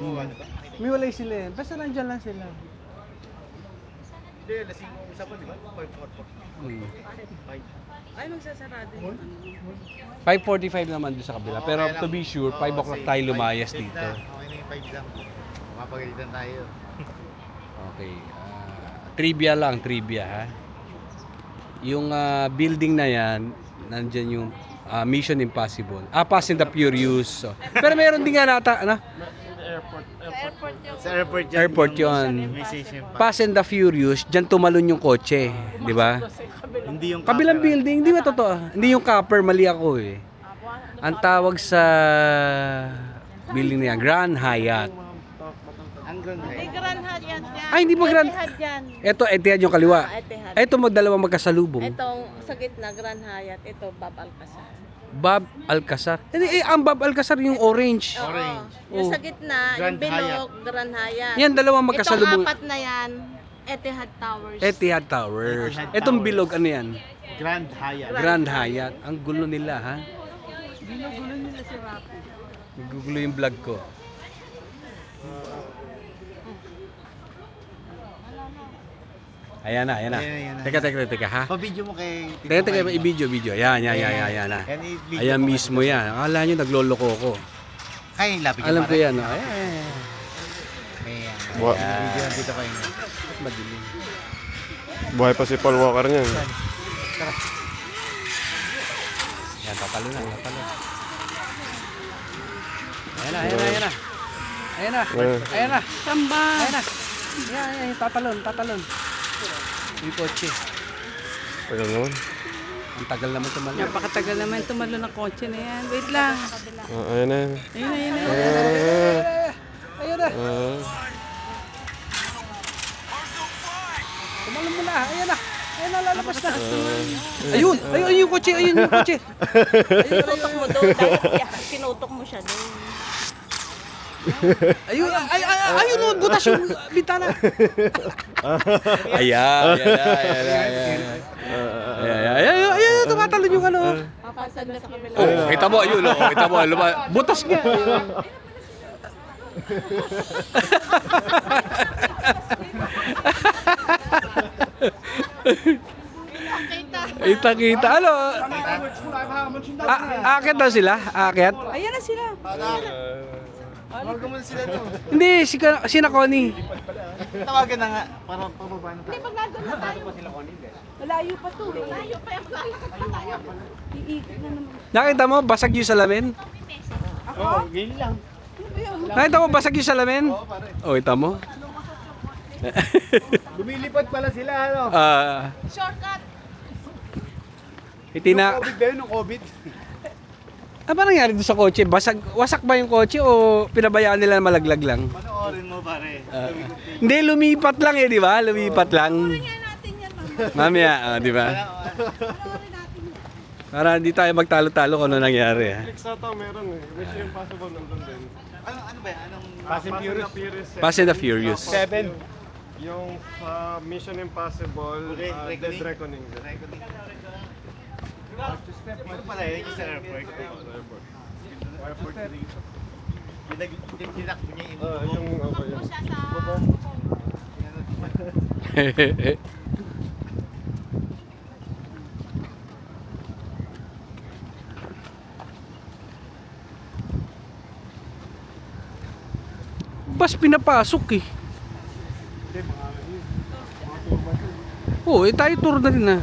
Ano ba? Umiwalay sila eh. Basta nandyan lang sila. Hindi, lasing mo isa pa, di ba? 544. Hmm. Ay, magsasarado yung ano. 5:45 naman doon sa kabila. Pero to be sure, 5 o'clock tayo lumayas dito. Okay na yung 5 lang. Mapagalitan tayo. Okay. Trivia lang, trivia ha. Yung building na yan, nandyan yung Mission Impossible. Fast and the Furious. So. Pero meron din nga nata, ano? Sa airport yun. Airport yun. Musician pa. Fast and the Furious, dyan tumalon yung kotse. Di ba? Hindi yung Kabilang building, di ba totoo? Hindi yung copper, mali ako eh. Ang tawag sa building niya, Grand Hyatt. Ang ganda Hindi, eh. Grand Hyatt yan. Ay, hindi ba Grand? Etihad yan. Ito, Etihad yung kaliwa. Etihad. Ito, magdalawang magkasalubong. Itong sa gitna, Grand Hyatt. Ito, Bab Alcazar. Bob Alcazar. Hindi, ang Bob Alcazar yung orange. Oo. Orange. Yung Oh. sa gitna, Grand yung bilog, Grand Hyatt. Yan, dalawang magkasalubong. Itong apat na yan, Etihad Towers. Etihad Towers. Etihad Itong Towers. bilog, ano yan? Grand Hyatt. Grand Hyatt. Ang gulo nila, ha? Ginugulo nila si Rapi. Gugulo yung vlog ko. Ayan na, ayan na. Ayan na. Teka, ha? Pa-video mo kay... Teka, i-video. Ayan na. Yan, i-video Ayan mo mismo yan. Akala nyo nagloloko ko. Kaya yung lapit Alam ko yan, no? Ayan. Ayan. Wa- Video lang dito kayo. Madilim. Buhay pa si Paul Walker niyan. Yan, tatalo na. Ayan na. Ayan na. Samba! Ayan na. Ayan, tatalon. Yung kotse. Tagal naman. Ang tagal naman tumalon. Napakatagal naman tumalo ng kotse na yan. Wait lang. Ayan na. Ayun na. Ayan na. Ah. Tumalon mo na. Ayan na. Lalabas na. Ayun yung kotse. Pinutok mo doon. Pinutok mo siya doon. Ayun, butas yung bintana. Ayan. Tumatalon yung ano. Papasag na sa kabila. Oh, kita mo, ayun, butas nga. Kita. Ano? Aakyat na sila? Aakyat? Ayan na sila. Huwag mo na sila doon. Hindi, si na Connie. Tawagan na nga. Para pababa na tayo. Pag nandun na tayo. Malayo pa to. Malayo pa yung iikot na naman. Nakita mo, basag yung salamin? Oo, ganyan lang. Nakita mo, basag yung salamin? Oh, kita mo? Lumilipad pala sila, ano? Shortcut. COVID ba yun? Nung COVID? Ano ba nangyari doon sa kotse? Wasak ba yung kotse o pinabayaan nila na malaglag lang? Panoorin mo, pare. Hindi, lumipat lang di ba? Lumipat lang. Natin yan, mama. Mamaya, di ba? Para hindi tayo magtalo-talo kung ano nangyari. Sa ito meron eh. Mission Impossible nandun din. Ano ba yan? Anong... Fast and Furious. Fast and the Furious. 7. Yung sa Mission Impossible, Dead Reckoning. Ito pala yun, yung sa airport. Airport 3. Yung tinakbo niya yung Yung okay yun. Bas pinapasok eh. Oo, tayo tour na rin ah.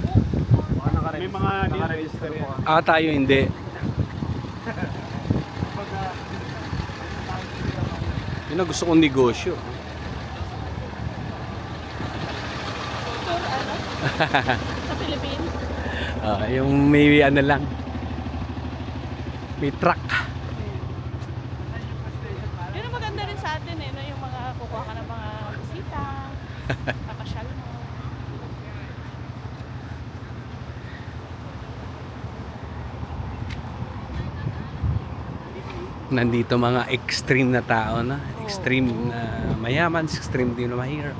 May mga naka-register yan. Tayo hindi. Yun ang gusto kong negosyo. Sa Philippines. Yung may ano lang. May truck. Yun ang maganda rin sa atin eh, no? Yung mga kukuha ka ng mga bisita, papasyal mo. Nandito mga extreme na tao na. Extreme na mayaman, extreme din na mahirap.